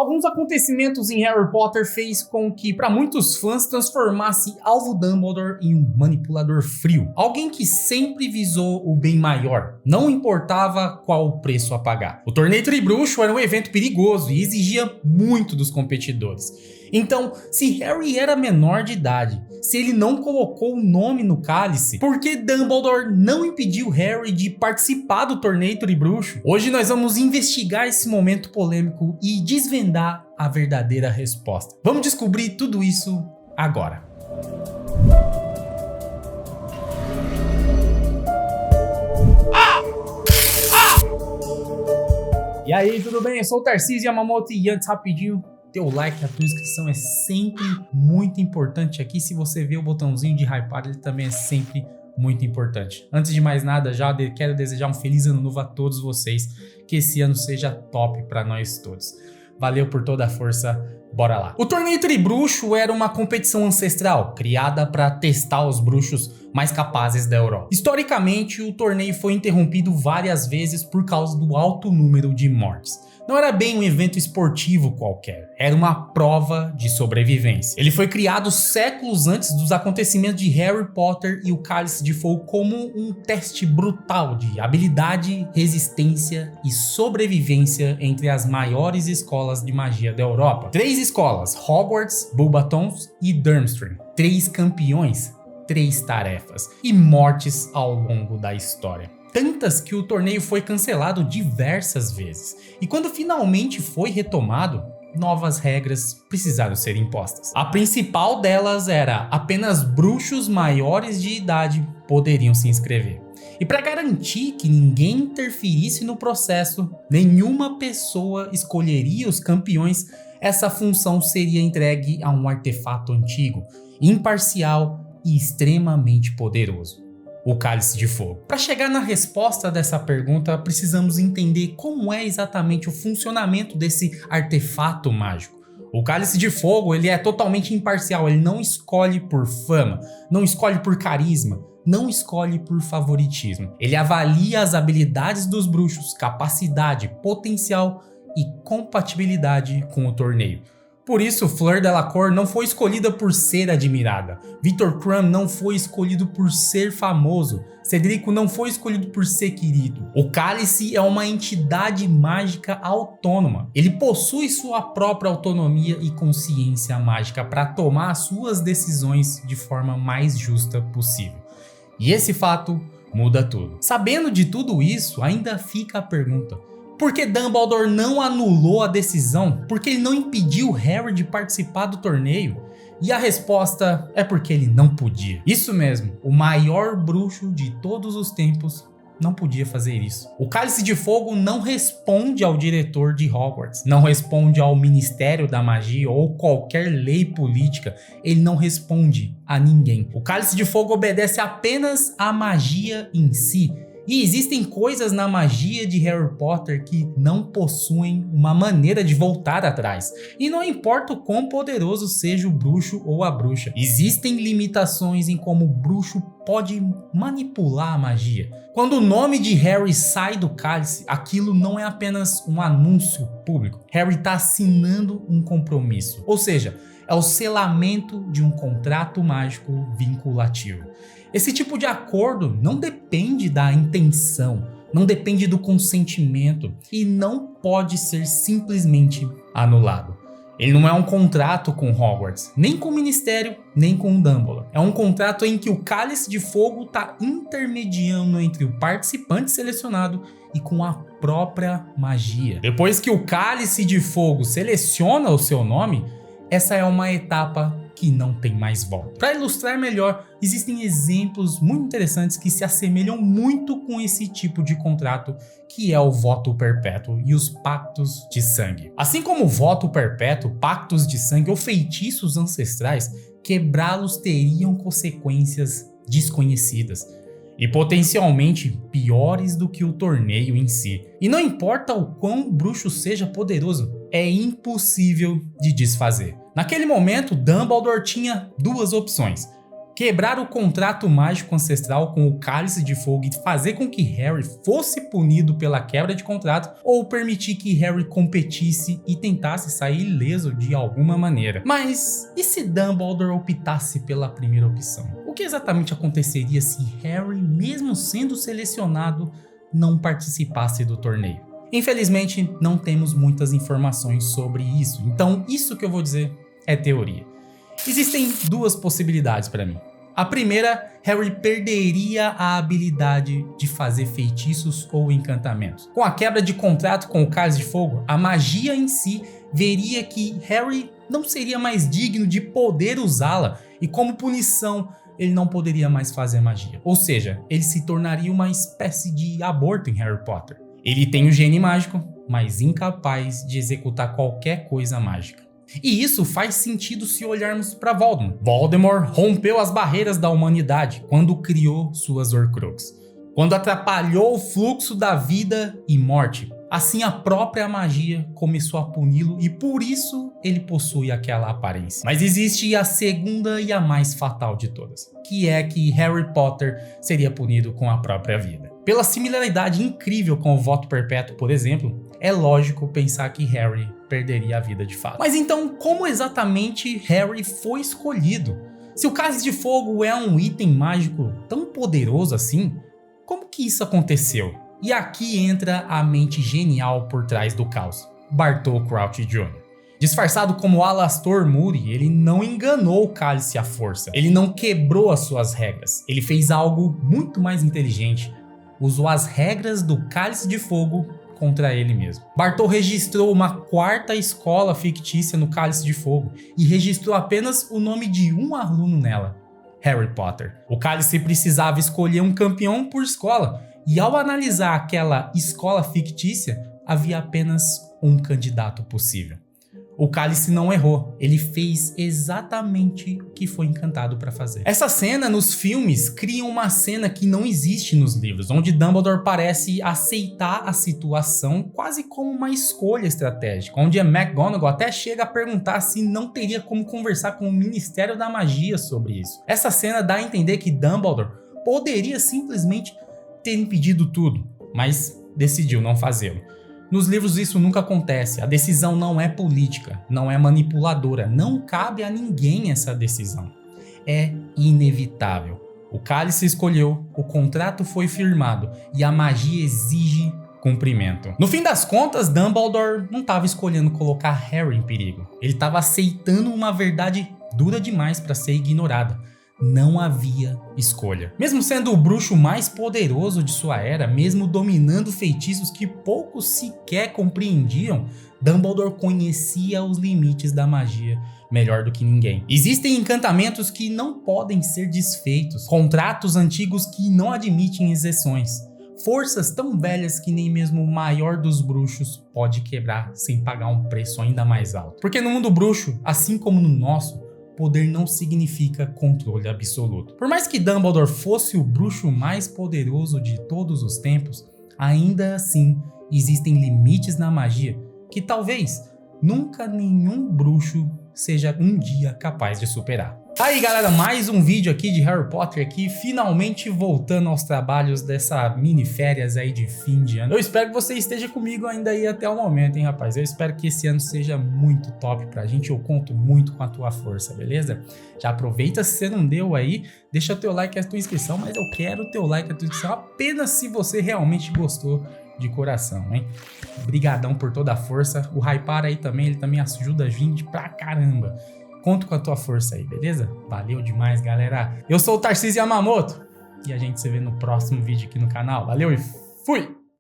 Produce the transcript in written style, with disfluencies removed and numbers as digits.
Alguns acontecimentos em Harry Potter fez com que, para muitos fãs, transformasse Alvo Dumbledore em um manipulador frio. Alguém que sempre visou o bem maior, não importava qual o preço a pagar. O torneio Tribruxo era um evento perigoso e exigia muito dos competidores. Então, se Harry era menor de idade, se ele não colocou o nome no cálice, por que Dumbledore não impediu Harry de participar do torneio Tribruxo? Hoje nós vamos investigar esse momento polêmico e desvendar a verdadeira resposta. Vamos descobrir tudo isso agora. E aí, tudo bem? Eu sou o Tarcísio Yamamoto e antes rapidinho, teu like, a tua inscrição é sempre muito importante aqui. Se você vê o botãozinho de hypar, ele também é sempre muito importante. Antes de mais nada, já quero desejar um feliz ano novo a todos vocês. Que esse ano seja top para nós todos. Valeu por toda a força, bora lá. O torneio Tribruxo era uma competição ancestral, criada para testar os bruxos mais capazes da Europa. Historicamente, o torneio foi interrompido várias vezes por causa do alto número de mortes. Não era bem um evento esportivo qualquer, era uma prova de sobrevivência. Ele foi criado séculos antes dos acontecimentos de Harry Potter e o Cálice de Fogo como um teste brutal de habilidade, resistência e sobrevivência entre as maiores escolas de magia da Europa. 3 escolas, Hogwarts, Beauxbatons e Durmstrang. 3 campeões, 3 tarefas e mortes ao longo da história. Tantas que o torneio foi cancelado diversas vezes. E quando finalmente foi retomado, novas regras precisaram ser impostas. A principal delas era apenas bruxos maiores de idade poderiam se inscrever. E para garantir que ninguém interferisse no processo, nenhuma pessoa escolheria os campeões, essa função seria entregue a um artefato antigo, imparcial e extremamente poderoso. O Cálice de Fogo. Para chegar na resposta dessa pergunta, precisamos entender como é exatamente o funcionamento desse artefato mágico. O Cálice de Fogo ele é totalmente imparcial, ele não escolhe por fama, não escolhe por carisma, não escolhe por favoritismo. Ele avalia as habilidades dos bruxos, capacidade, potencial e compatibilidade com o torneio. Por isso, Fleur Delacour não foi escolhida por ser admirada, Viktor Krum não foi escolhido por ser famoso, Cedrico não foi escolhido por ser querido. O Cálice é uma entidade mágica autônoma. Ele possui sua própria autonomia e consciência mágica para tomar suas decisões de forma mais justa possível. E esse fato muda tudo. Sabendo de tudo isso, ainda fica a pergunta: por que Dumbledore não anulou a decisão? Por que ele não impediu Harry de participar do torneio? E a resposta é porque ele não podia. Isso mesmo, o maior bruxo de todos os tempos não podia fazer isso. O Cálice de Fogo não responde ao diretor de Hogwarts, não responde ao Ministério da Magia ou qualquer lei política, ele não responde a ninguém. O Cálice de Fogo obedece apenas à magia em si. E existem coisas na magia de Harry Potter que não possuem uma maneira de voltar atrás. E não importa o quão poderoso seja o bruxo ou a bruxa, existem limitações em como o bruxo pode manipular a magia. Quando o nome de Harry sai do cálice, aquilo não é apenas um anúncio público. Harry está assinando um compromisso, ou seja, é o selamento de um contrato mágico vinculativo. Esse tipo de acordo não depende da intenção, não depende do consentimento e não pode ser simplesmente anulado. Ele não é um contrato com Hogwarts, nem com o Ministério, nem com o Dumbledore. É um contrato em que o Cálice de Fogo está intermediando entre o participante selecionado e com a própria magia. Depois que o Cálice de Fogo seleciona o seu nome, essa é uma etapa que não tem mais volta. Para ilustrar melhor, existem exemplos muito interessantes que se assemelham muito com esse tipo de contrato, que é o voto perpétuo e os pactos de sangue. Assim como o voto perpétuo, pactos de sangue ou feitiços ancestrais, quebrá-los teriam consequências desconhecidas e potencialmente piores do que o torneio em si. E não importa o quão o bruxo seja poderoso, é impossível de desfazer. Naquele momento, Dumbledore tinha duas opções: quebrar o contrato mágico ancestral com o Cálice de Fogo e fazer com que Harry fosse punido pela quebra de contrato, ou permitir que Harry competisse e tentasse sair ileso de alguma maneira. Mas e se Dumbledore optasse pela primeira opção? O que exatamente aconteceria se Harry, mesmo sendo selecionado, não participasse do torneio? Infelizmente, não temos muitas informações sobre isso, então isso que eu vou dizer é teoria. Existem duas possibilidades para mim. A primeira, Harry perderia a habilidade de fazer feitiços ou encantamentos. Com a quebra de contrato com o Cálice de Fogo, a magia em si veria que Harry não seria mais digno de poder usá-la e, como punição, ele não poderia mais fazer magia. Ou seja, ele se tornaria uma espécie de aborto em Harry Potter. Ele tem o gene mágico, mas incapaz de executar qualquer coisa mágica. E isso faz sentido se olharmos para Voldemort. Voldemort rompeu as barreiras da humanidade quando criou suas Horcruxes, quando atrapalhou o fluxo da vida e morte. Assim, a própria magia começou a puni-lo e por isso ele possui aquela aparência. Mas existe a segunda e a mais fatal de todas, que é que Harry Potter seria punido com a própria vida. Pela similaridade incrível com o voto perpétuo, por exemplo, é lógico pensar que Harry perderia a vida de fato. Mas então, como exatamente Harry foi escolhido? Se o Cálice de Fogo é um item mágico tão poderoso assim, como que isso aconteceu? E aqui entra a mente genial por trás do caos, Bartol Crouch Jr. Disfarçado como Alastor Moody, ele não enganou o Cálice à força. Ele não quebrou as suas regras. Ele fez algo muito mais inteligente. Usou as regras do Cálice de Fogo contra ele mesmo. Bartol registrou uma quarta escola fictícia no Cálice de Fogo e registrou apenas o nome de um aluno nela, Harry Potter. O Cálice precisava escolher um campeão por escola e ao analisar aquela escola fictícia, havia apenas um candidato possível. O Cálice não errou, ele fez exatamente o que foi encantado para fazer. Essa cena nos filmes cria uma cena que não existe nos livros, onde Dumbledore parece aceitar a situação quase como uma escolha estratégica, onde a McGonagall até chega a perguntar se não teria como conversar com o Ministério da Magia sobre isso. Essa cena dá a entender que Dumbledore poderia simplesmente ter impedido tudo, mas decidiu não fazê-lo. Nos livros isso nunca acontece, a decisão não é política, não é manipuladora, não cabe a ninguém essa decisão. É inevitável. O Cálice escolheu, o contrato foi firmado e a magia exige cumprimento. No fim das contas, Dumbledore não estava escolhendo colocar Harry em perigo. Ele estava aceitando uma verdade dura demais para ser ignorada. Não havia escolha. Mesmo sendo o bruxo mais poderoso de sua era, mesmo dominando feitiços que poucos sequer compreendiam, Dumbledore conhecia os limites da magia melhor do que ninguém. Existem encantamentos que não podem ser desfeitos, contratos antigos que não admitem exceções, forças tão velhas que nem mesmo o maior dos bruxos pode quebrar sem pagar um preço ainda mais alto. Porque no mundo bruxo, assim como no nosso, poder não significa controle absoluto. Por mais que Dumbledore fosse o bruxo mais poderoso de todos os tempos, ainda assim existem limites na magia que talvez nunca nenhum bruxo seja um dia capaz de superar. Aí galera, mais um vídeo aqui de Harry Potter aqui, finalmente voltando aos trabalhos dessa mini férias aí de fim de ano. Eu espero que você esteja comigo ainda aí até o momento, hein rapaz. Eu espero que esse ano seja muito top pra gente, eu conto muito com a tua força, beleza? Já aproveita, se você não deu aí, deixa teu like e a tua inscrição, mas eu quero o teu like e a tua inscrição apenas se você realmente gostou de coração, hein? Obrigadão por toda a força, o Hypar aí também, ele também ajuda a gente pra caramba. Conto com a tua força aí, beleza? Valeu demais, galera. Eu sou o Tarcísio Yamamoto e a gente se vê no próximo vídeo aqui no canal. Valeu e fui!